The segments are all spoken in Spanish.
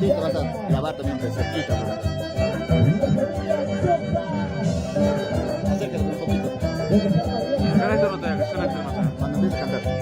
Sí, te vas a grabar también de cerquita. Acércate un poquito. Cuando empieces a cantar.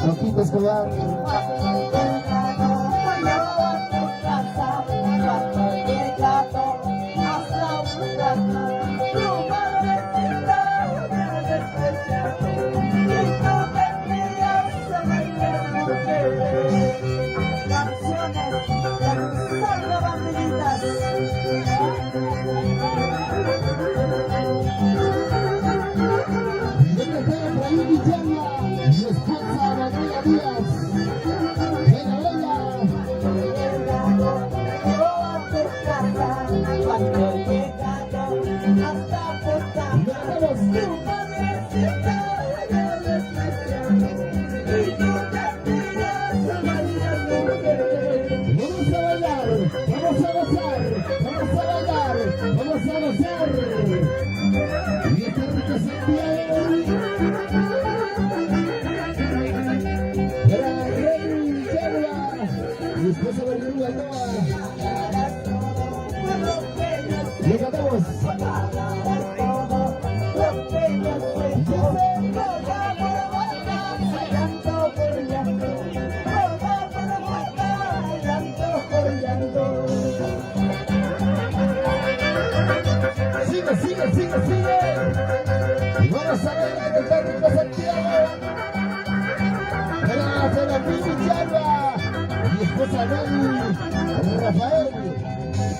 Roquito Escobar. Rafael.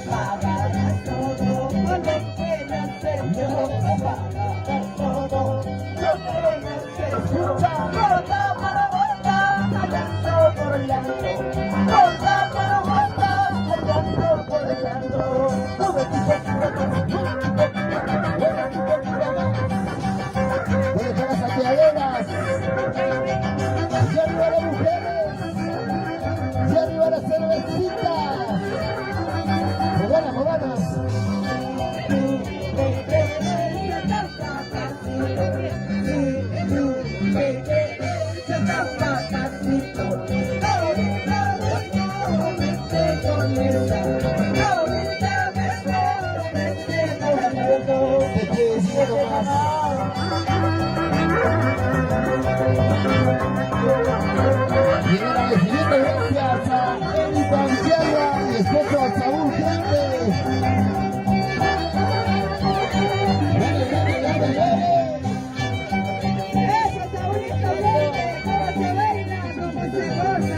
pagarás todo por lo que me has hecho. Pagarás todo lo que me has hecho. Gorda para gorda, llanto por llanto. Gorda para gorda, llanto por llanto. No me quites ¿Dónde están las santiagueras? Y arriba las mujeres. Y arriba las cervecitas. Moganas, moganas. Te felicito más. Primera recibiendo gracias a Erika Villalba y esposo a Saúl Gente. Dale, dale, dale, dale. Eso, Saúlito, vente, cómo se baila, cómo se goza,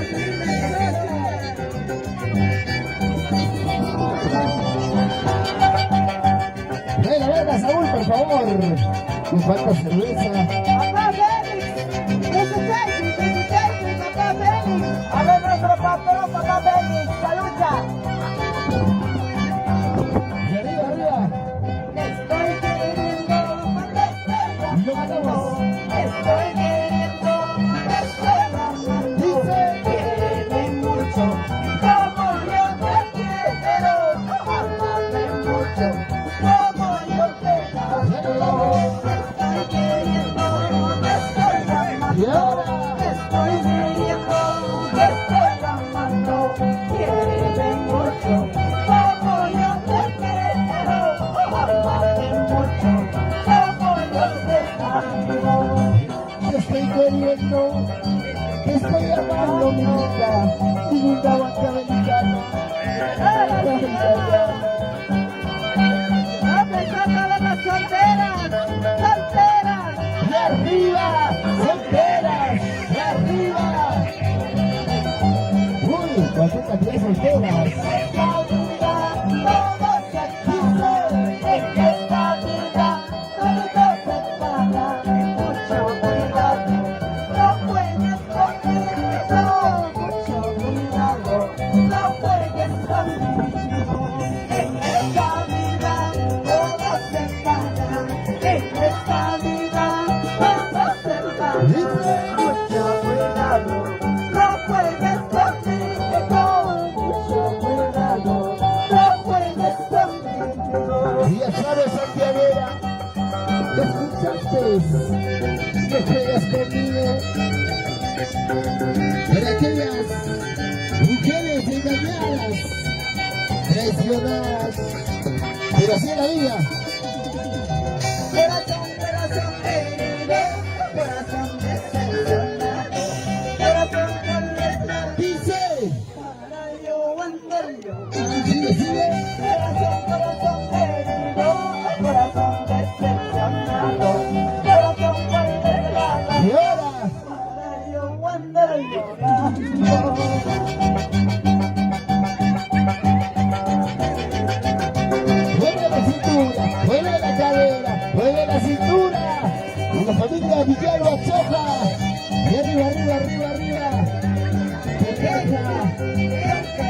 Venga, venga, Saúl, por favor. Me falta cerveza. Papá Félix, papá Félix. A ver nuestro patrón, papá Félix, saluda. Y arriba, arriba. Estoy queriendo, Y lo ganamos. estoy queriendo, estoy amando. Dice. Quiéreme mucho, como yo te quiero. Amame mucho, como yo te amo. Estoy queriendo, estoy amando. Y ahora. Estoy viviendo, estoy amando. Quiéreme mucho, como yo te quiero. Amame mucho, como yo te amo. Te estoy queriendo, te estoy amando, mi linda, mi linda guanta americana. ¡Todas las solteras! ¡Solteras! ¡Y arriba, solteras! ¡Y arriba! ¡Uy, cuánta cantidad de solteras! Esta vida todo se acaba, en esta vida todo se paga. Mucho cuidado, no juegues conmigo. Mucho cuidado, no juegues conmigo. En esta vida todo se paga, en esta vida todo se paga. Dice. Mucho cuidado, no juegues conmigo. Mucho cuidado, no juegues conmigo. Y ya sabes, santiaguera, ¿escuchaste? Que juegas conmigo. Para aquellas mujeres engañadas, traicionadas, pero así es la vida. Corazón herido, corazón decepcionado, corazón con letra Dice. para yo andarlo. Sigue, sigue. Corazón herido, corazón decepcionado, corazón con letra Y ahora. para yo andar llorando. Mueve la cintura, mueve la cadera, mueve la cintura. Con la familia Villalba Choja. Y arriba, arriba, arriba, arriba. Pequeña,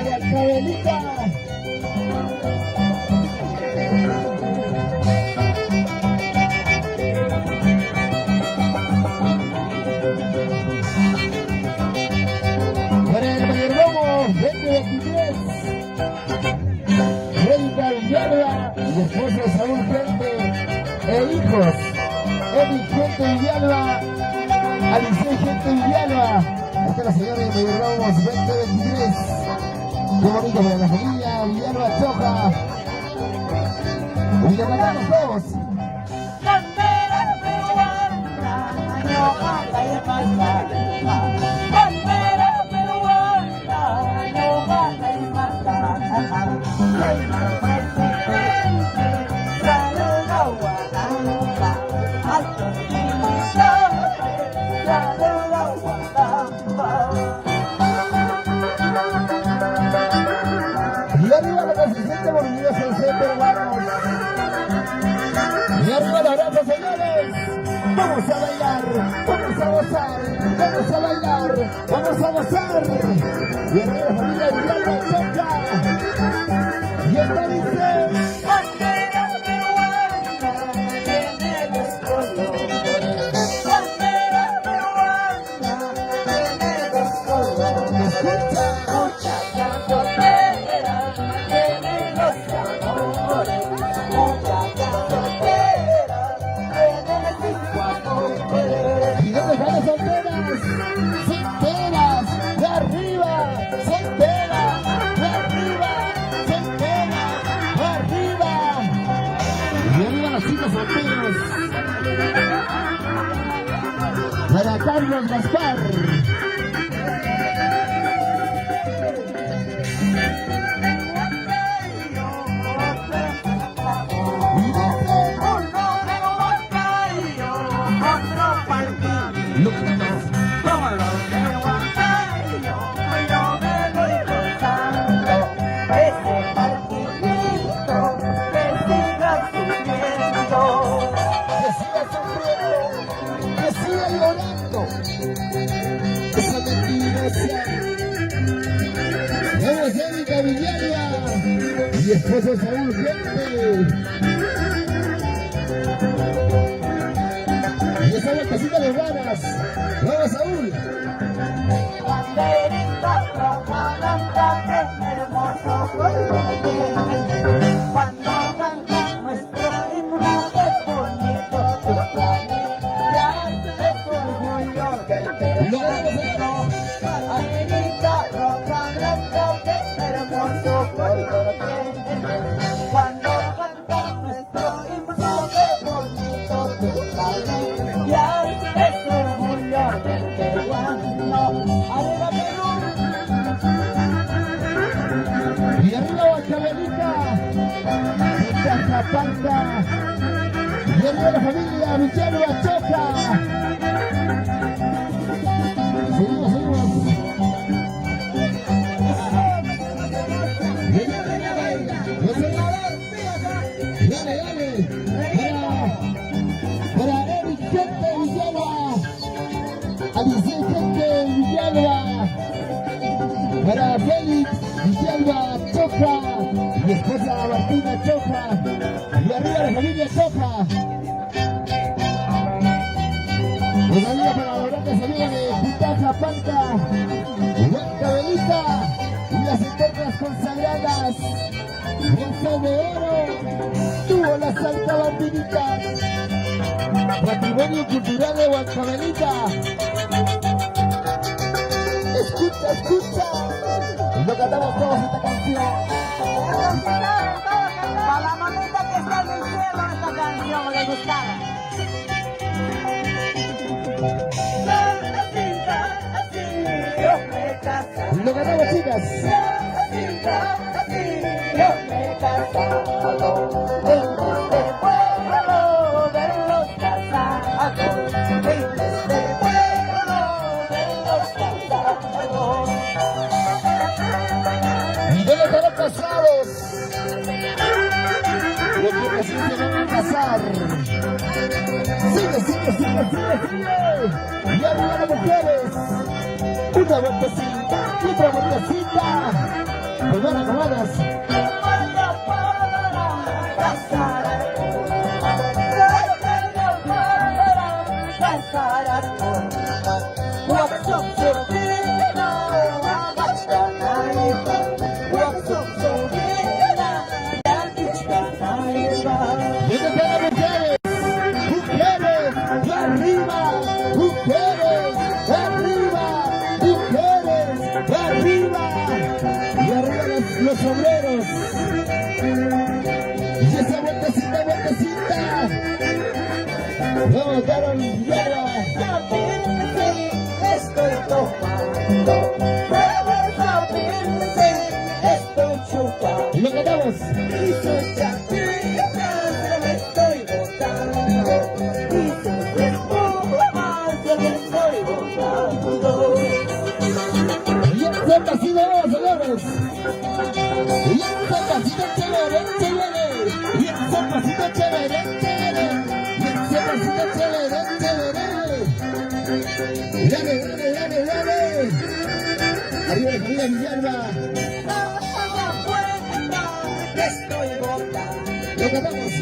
Guacabelita. Para el mayordomo, 2023. Erika Villalba y esposo Saúl Gente e hijos Eric Gente Villalba, Alicia Gente Villalba. Ahí está la señora de Mayordomos 2023. Qué bonito para la familia Villalba Choja. Y le mandamos todos. Bandera peruana, no mata y mata. Bandera peruana, no mata y mata. Señor presidente, saluda a Guadalajara. Alto divisores, saluda a Guadalajara. Y arriba la consistente voluntad. Vamos a bailar, vamos a gozar, vamos a bailar, vamos a gozar. Y arriba la familia Villalba toca. Y esta dice: bandera peruana tiene dos colores, bandera peruana tiene dos colores. escucha. Muchas cantoneras tienen los amores, muchas cantoneras tienen cinco amores. ¿Y dónde están las solteras? Solteras, de arriba, solteras, de arriba, solteras, de arriba. Y arriba las chicas solteras. Para Carlos Gaspar. Lo que tenemos. Que siga sufriendo, que siga llorando. Esa mentirosa. Vamos, Erika Villalba y esposo Saúl Gente. Y esa vueltecita de ganas. Vamos, Saúl. Cuando cantan nuestro himno de bonito, ya es orgullo del peruano. Banderita roja blanca, qué hermoso color tiene. Cuando cantan nuestro himno de bonito, ya es orgullo del peruano. ¡Arriba Perú! Y arriba Huancavelica, de Cajapanta. Y arriba la familia Villalba Choca. Seguimos, seguimos. Dale, dale. Para Eric Gente Villalba. Alicia Gente Villalba. Para Félix Villalba Choca y esposa Martina Choca y arriba la familia Choca. Una vida para los grandes amigos de Pitaja Panta, Huancavelica y las eternas consagradas. Bolsa de oro tuvo la salta bandinita. Patrimonio cultural de Huancavelica. Escucha, escucha. Lo cantamos todos esta canción. Para la mamita que está en el cielo, esta canción le gustaba. Lo cantamos, chicas. Yo me he casado en este pueblo de los casados, en este pueblo de los casados. ¿Y dónde están los casados? Los que recién se van a casar. Sigue, sigue, sigue, sigue, sigue. Y arriba las mujeres. Una vueltecita y otra vueltecita. Pues van a comerlas. ¿Dónde están las mujeres? Mujeres, de arriba, mujeres, de arriba, mujeres, de arriba. Y arriba los sombreros. Y esa vueltecita, vueltecita. Vamos, Carol Villalba. Estoy tomando, pruebas a estoy chupando. Y lo cantamos. Y sus chapitas me estoy botando, y sus espumas me estoy botando. Y ese pasito, señores. Y ese pasito chévere, chévere. Y ese pasito chévere, chévere. Y ese pasito chévere, chévere. Dale, dale, dale, dale. Arriba la familia Villalba. Estoy gota. Lo cantamos.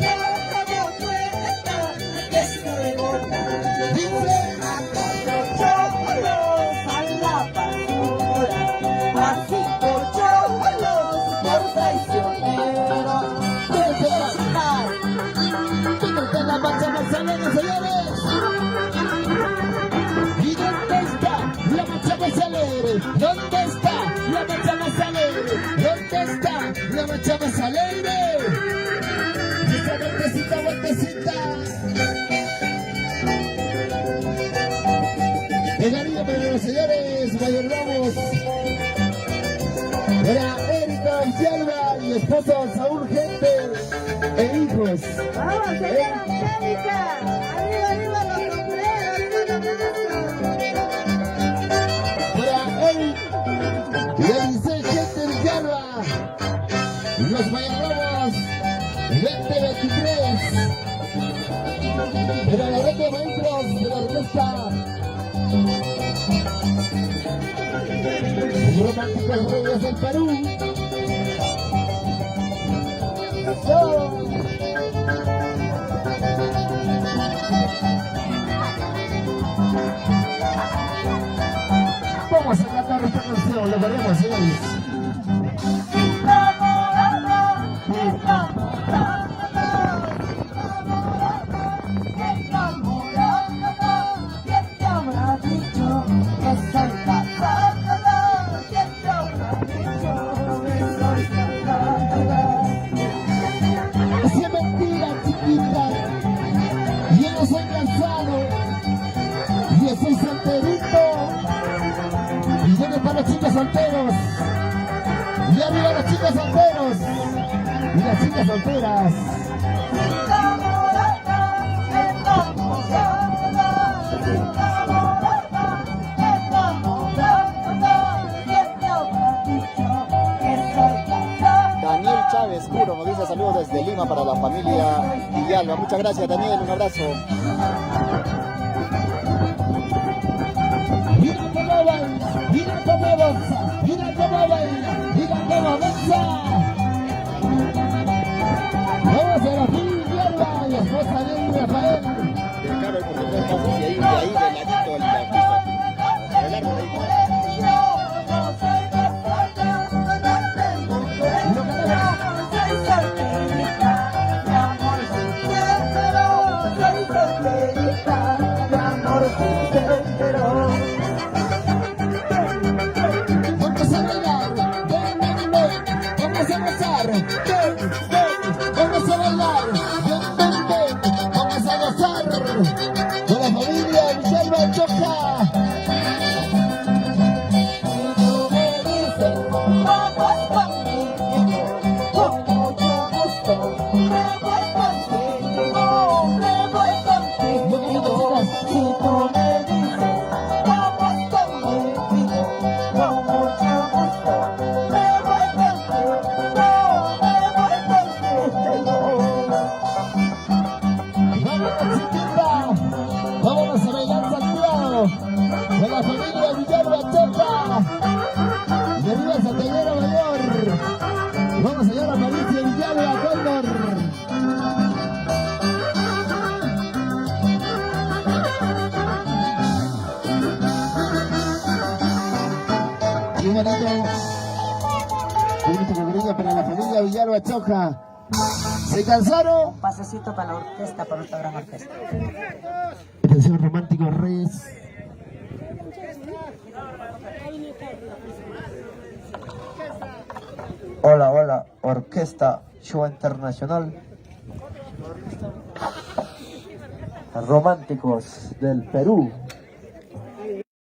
Estoy gota. Dice. Así por cholos, por traicioneros. ¿Dónde está la marcha Manzanera, señores? ¿Y dónde está la marcha más alegre? ¿Dónde está la marcha más alegre? ¿Dónde está la marcha más alegre? Esa vueltecita, vueltecita. Pegadilla para los señores mayordomos. Para Erika Villalba y esposo Saúl Gente e hijos. Vamos, señora Angélica. Arriba, arriba los sombreros, arriba los brazos. Para él y Eliseo Gente Villalba. Los mayordomos 2023. Para la red de maestros de la orquesta. Románticos Reyes del Perú. Vamos a cantar esta canción, lo veremos, señores. Si es mentira, chiquita, yo no soy cansado, yo soy solterito. Y viene para los chicos solteros. Y arriba los chicos solteros. Y las chicas solteras. Daniel Chávez Curo nos dice saludos desde Lima para la familia Villalba. Muchas gracias, Daniel, un abrazo. Mira cómo baila, mira cómo avanza, mira cómo baila, mira cómo avanza. Vamos a la Villalba y esposa de Rafael. De Carlos, por supuesto, y ahí de ladito el artista. El largo de ahí. Vamos a bailar, ven, ven, ven, vamos a gozar, ven, ven, vamos a bailar, ven, ven, ven, vamos a gozar con la familia Villalba Choca. Vámonos a bailar Santiago con la familia Villalba Choca. De arriba Santañera Mayor. Vamos a llevar a Mauricio Villalba Cóndor. Qué bonito congreso para la familia Villalba Choca. ¿Se cansaron? Un pasecito para la orquesta, para nuestra gran orquesta. Atención, románticos Reyes. Hola, hola, Orquesta Show Internacional. Románticos del Perú.